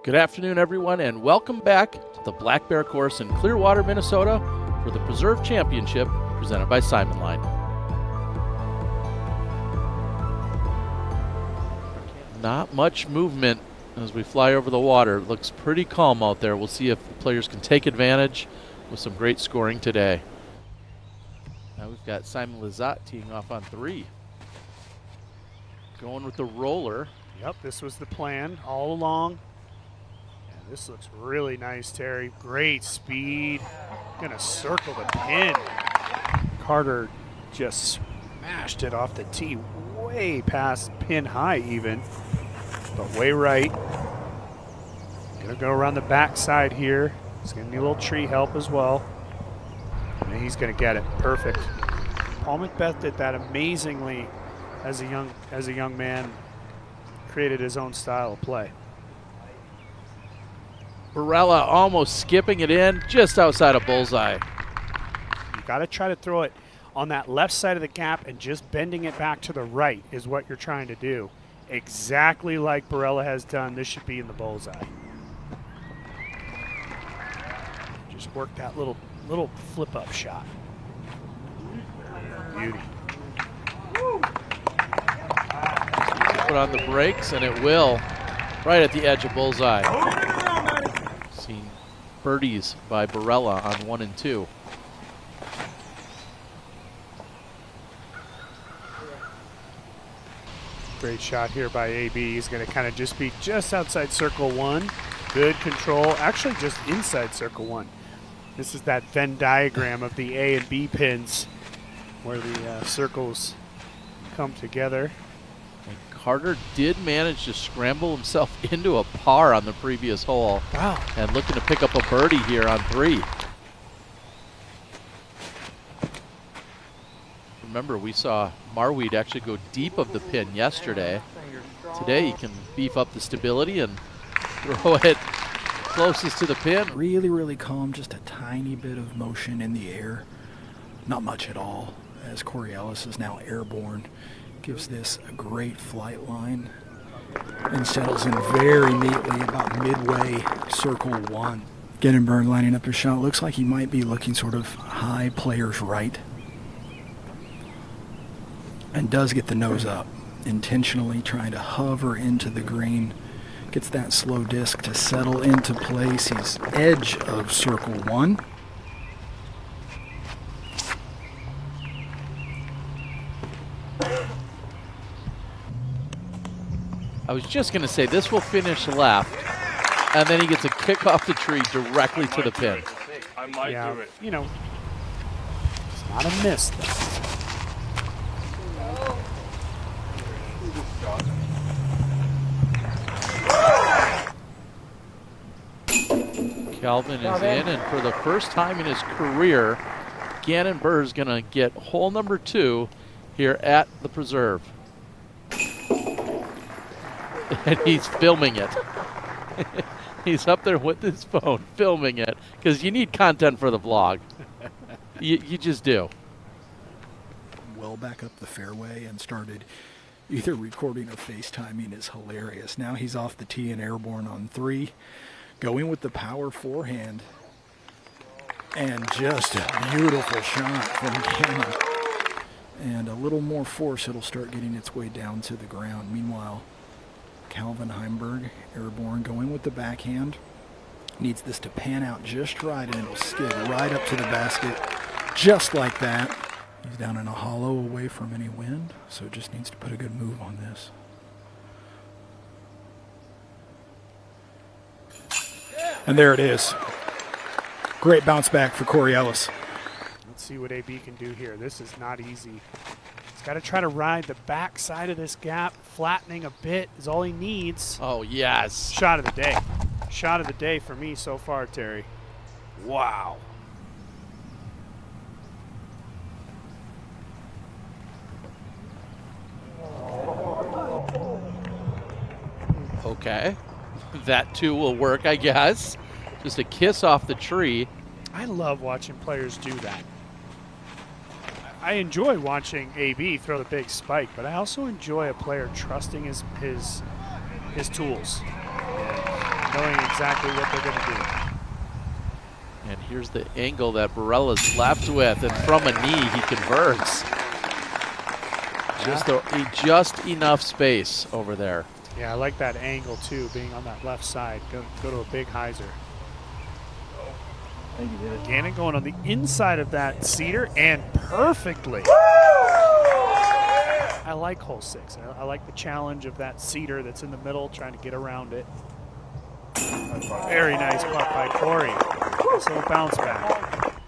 Good afternoon, everyone, and welcome back to the Black Bear Course in Clearwater, Minnesota for the Preserve Championship presented by Simon Line. Not much movement as we fly over the water. It looks pretty calm out there. We'll see if the players can take advantage with some great scoring today. Now we've got Simon Lizotte teeing off on 3. Going with the roller. Yep, this was the plan all along. This looks really nice, Terry. Great speed. Gonna circle the pin. Carter just smashed it off the tee, way past pin high even, but way right. Gonna go around the backside here. He's gonna need a little tree help as well. And he's gonna get it. Perfect. Paul Macbeth did that amazingly as a young man. Created his own style of play. Barella almost skipping it in just outside of bullseye. You got to try to throw it on that left side of the gap and just bending it back to the right is what you're trying to do. Exactly like Barella has done. This should be in the bullseye. Just work that little flip-up shot. Beauty. Put on the brakes, and it will. Right at the edge of bullseye. Seen birdies by Barella on 1 and 2. Great shot here by AB. He's going to kind of just be just outside circle 1. Good control. Actually, just inside circle 1. This is that Venn diagram of the A and B pins where the circles come together. And Carter did manage to scramble himself into a par on the previous hole. Wow. And looking to pick up a birdie here on 3. Remember, we saw Marweed actually go deep of the pin yesterday. Today he can beef up the stability and throw it closest to the pin. Really, really calm, just a tiny bit of motion in the air. Not much at all, as Cory Ellis is now airborne. Gives this a great flight line and settles in very neatly about midway circle 1. Ganon Buhr lining up his shot. Looks like he might be looking sort of high player's right. And does get the nose up, intentionally trying to hover into the green. Gets that slow disc to settle into place. He's edge of circle 1. I was just going to say this will finish left, and then he gets a kick off the tree directly to the pin. I might do it. You know, it's not a miss though. Calvin is in, and for the first time in his career, Ganon Buhr is going to get hole number 2 here at the Preserve. And he's filming it. He's up there with his phone filming it because you need content for the vlog. You just do. Well back up the fairway and started either recording or FaceTiming is hilarious. Now he's off the tee and airborne on 3. Going with the power forehand. And just a beautiful shot from Ganon. And a little more force, it'll start getting its way down to the ground. Meanwhile, Calvin Heimburg, airborne, going with the backhand. Needs this to pan out just right, and it'll skid right up to the basket, just like that. He's down in a hollow away from any wind, so just needs to put a good move on this. And there it is. Great bounce back for Cory Ellis. Let's see what AB can do here. This is not easy. He's got to try to ride the back side of this gap. Flattening a bit is all he needs. Oh, yes. Shot of the day. Shot of the day for me so far, Terry. Wow. Okay. That too will work, I guess. Just a kiss off the tree. I love watching players do that. I enjoy watching AB throw the big spike, but I also enjoy a player trusting his tools. knowing exactly what they're going to do. And here's the angle that Barella's left with, and from a knee he converts. Just enough space over there. Yeah, I like that angle too, being on that left side. Go to a big hyzer. Thank you, David. Ganon going on the inside of that cedar and perfectly. I like hole 6. I like the challenge of that cedar that's in the middle, trying to get around it. Very nice putt by Cory. Nice little bounce back.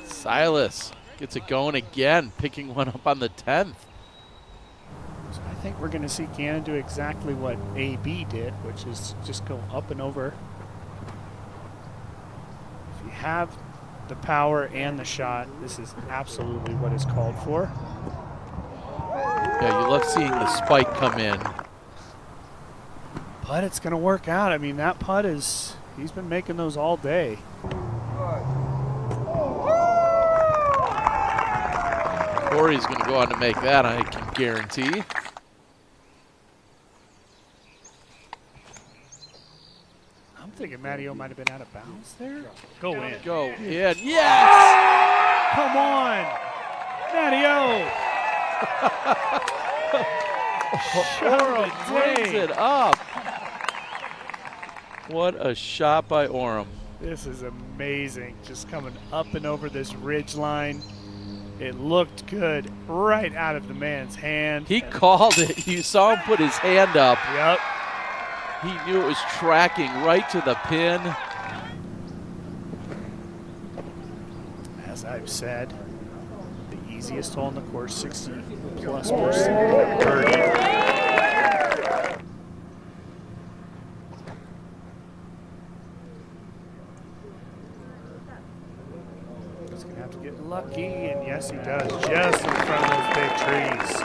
Silas gets it going again, picking one up on the 10th. So I think we're going to see Ganon do exactly what AB did, which is just go up and over. If you have the power and the shot, this is absolutely what is called for. Yeah, you love seeing the spike come in. But it's going to work out. I mean, that putt is, he's been making those all day. Cory's going to go on to make that, I can guarantee. I'm thinking Matty-O might have been out of bounds there. Go in. Go in. Yes! Come on! Matty-O! Orum brings it up. What a shot by Orum. This is amazing. Just coming up and over this ridge line. It looked good right out of the man's hand. He called it. You saw him put his hand up. Yep. He knew it was tracking right to the pin. As I've said, the easiest hole in the course, 60 plus percent birdie. He's gonna have to get lucky, and yes, he does, just in front of those big trees.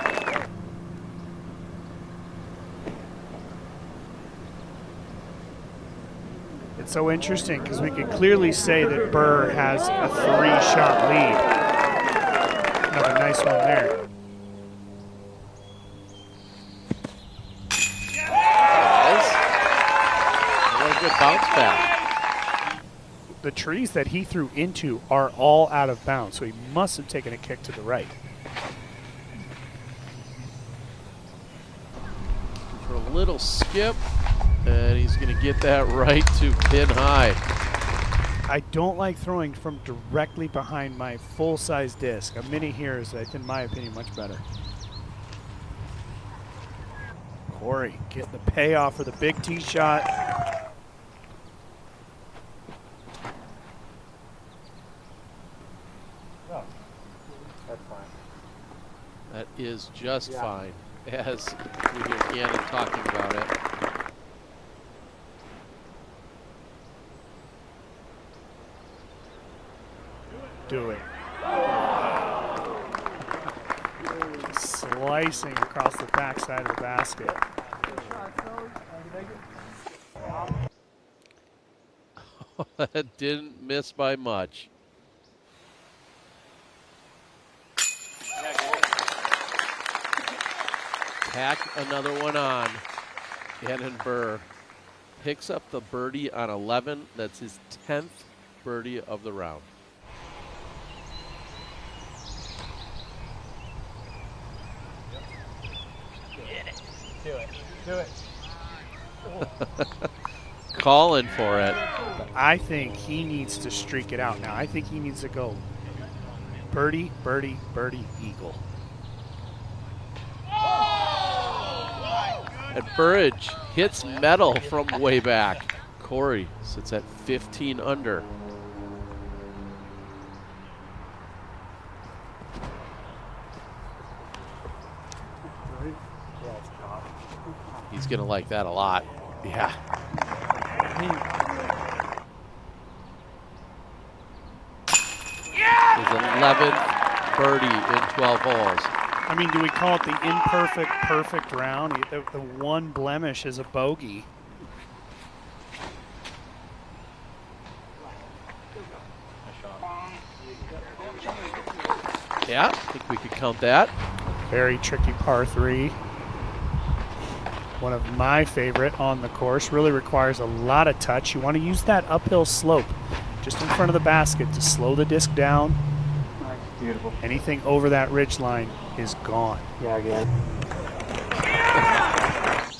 It's so interesting because we could clearly say that Buhr has a 3-shot lead. Another nice one there. What a good bounce back. The trees that he threw into are all out of bounds, so he must have taken a kick to the right. For a little skip, and he's going to get that right to pin high. I don't like throwing from directly behind my full-size disc. A mini here is, in my opinion, much better. Cory getting the payoff for the big tee shot. That is just fine, as we hear Ganon talking about it. Do it. Slicing across the backside of the basket. That didn't miss by much. Tack another one on. Ganon Buhr picks up the birdie on 11. That's his 10th birdie of the round. Do it. Calling for it. I think he needs to streak it out now. I think he needs to go birdie, birdie, birdie, eagle. And Burridge hits metal from way back. Cory sits at 15 under. He's going to like that a lot. Yeah. His 11th birdie in 12 holes. I mean, do we call it the imperfect, perfect round? The one blemish is a bogey. Yeah, I think we could count that. Very tricky par 3. One of my favorite on the course. Really requires a lot of touch. You want to use that uphill slope just in front of the basket to slow the disc down. Nice, beautiful. Anything over that ridge line is gone. Yeah, again.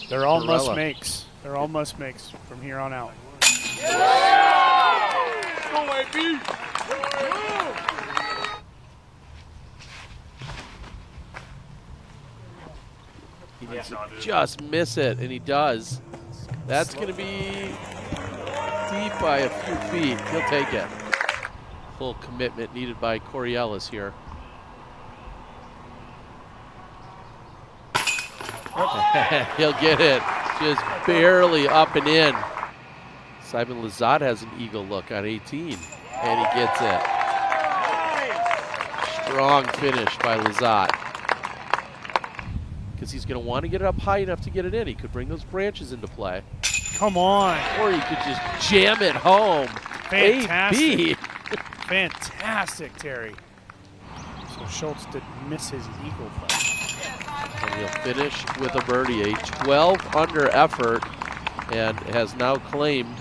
They're all Varela. must makes. They're all must makes from here on out. He needs to just miss it, and he does. That's going to be deep by a few feet. He'll take it. Full commitment needed by Cory Ellis here. He'll get it. Just barely up and in. Simon Lazat has an eagle look on 18, and he gets it. Strong finish by Lazat. Because he's going to want to get it up high enough to get it in. He could bring those branches into play. Come on. Or he could just jam it home. Fantastic. AB. Fantastic, Terry. So Schultz didn't miss his eagle play. And he'll finish with a birdie, a 12 under effort, and has now claimed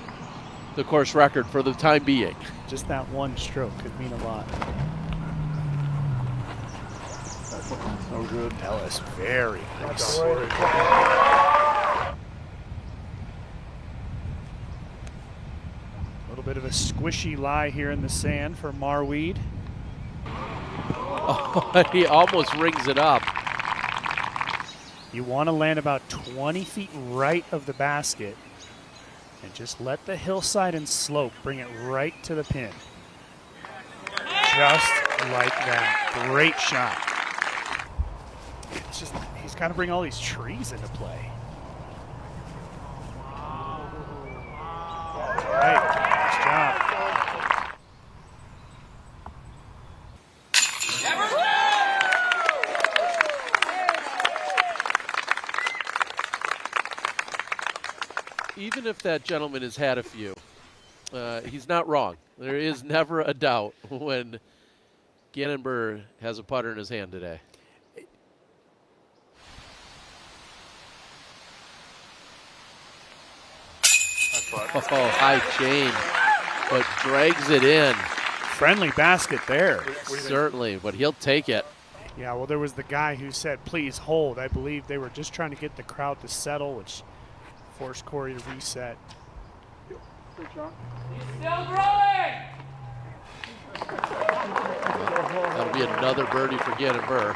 the course record for the time being. Just that one stroke could mean a lot. So good. Ellis, very nice. A little bit of a squishy lie here in the sand for Marweed. Oh, he almost rings it up. You want to land about 20 feet right of the basket and just let the hillside and slope bring it right to the pin. Just like that. Great shot. It's just, he's got to bring all these trees into play. Right, nice job. Even if that gentleman has had a few, he's not wrong. There is never a doubt when Ganon Buhr has a putter in his hand today. Oh, high chain, but drags it in. Friendly basket there. Certainly, but he'll take it. Yeah, well, there was the guy who said, please hold. I believe they were just trying to get the crowd to settle, which forced Cory to reset. Good shot. Still growing! That'll be another birdie for Ganon Buhr.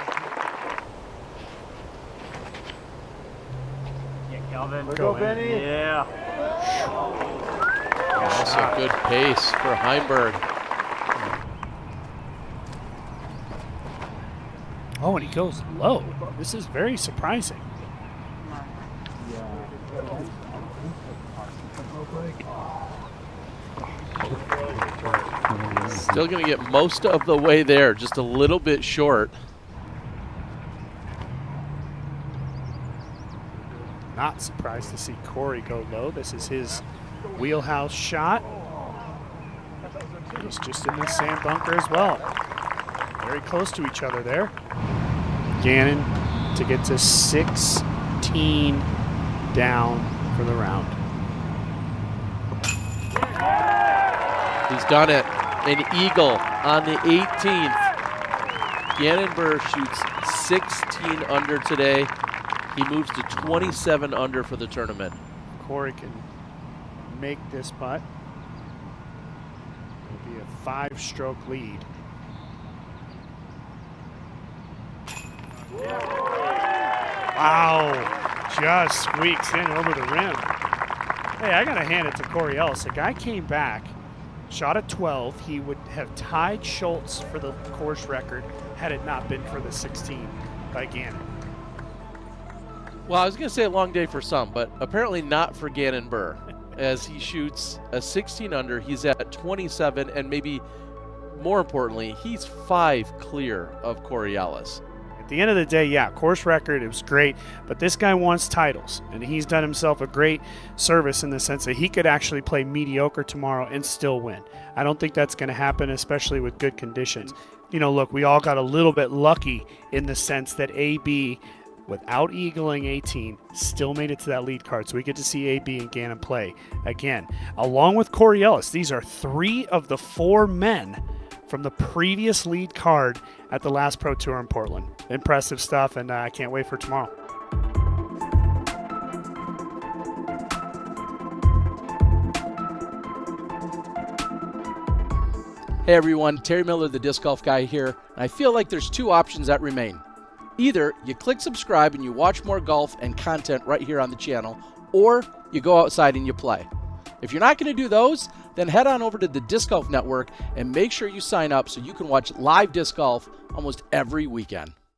Yeah, Calvin. Go, Benny. Yeah. Also good pace for Heimburg. Oh, and he goes low. This is very surprising. Still going to get most of the way there, just a little bit short. Not surprised to see Cory go low. This is his wheelhouse shot. He's just in the sand bunker as well. Very close to each other there. Ganon to get to 16 down for the round. He's done it. An eagle on the 18th. Ganon Buhr shoots 16 under today. He moves to 27 under for the tournament. Cory can make this putt. It'll be a 5-stroke lead. Wow, just squeaks in over the rim. Hey, I gotta hand it to Cory Ellis. The guy came back, shot at 12. He would have tied Schultz for the course record had it not been for the 16 by Ganon. Well, I was going to say a long day for some, but apparently not for Ganon Buhr. As he shoots a 16 under, he's at 27, and maybe more importantly, he's 5 clear of Cory Ellis. At the end of the day, yeah, course record, it was great, but this guy wants titles, and he's done himself a great service in the sense that he could actually play mediocre tomorrow and still win. I don't think that's going to happen, especially with good conditions. You know, look, we all got a little bit lucky in the sense that AB without eagling 18, still made it to that lead card. So we get to see AB and Ganon play again, along with Cory Ellis. These are 3 of the 4 men from the previous lead card at the last Pro Tour in Portland. Impressive stuff, and I can't wait for tomorrow. Hey everyone, Terry Miller, the Disc Golf Guy here, and I feel like there's 2 options that remain. Either you click subscribe and you watch more golf and content right here on the channel, or you go outside and you play. If you're not going to do those, then head on over to the Disc Golf Network and make sure you sign up so you can watch live disc golf almost every weekend.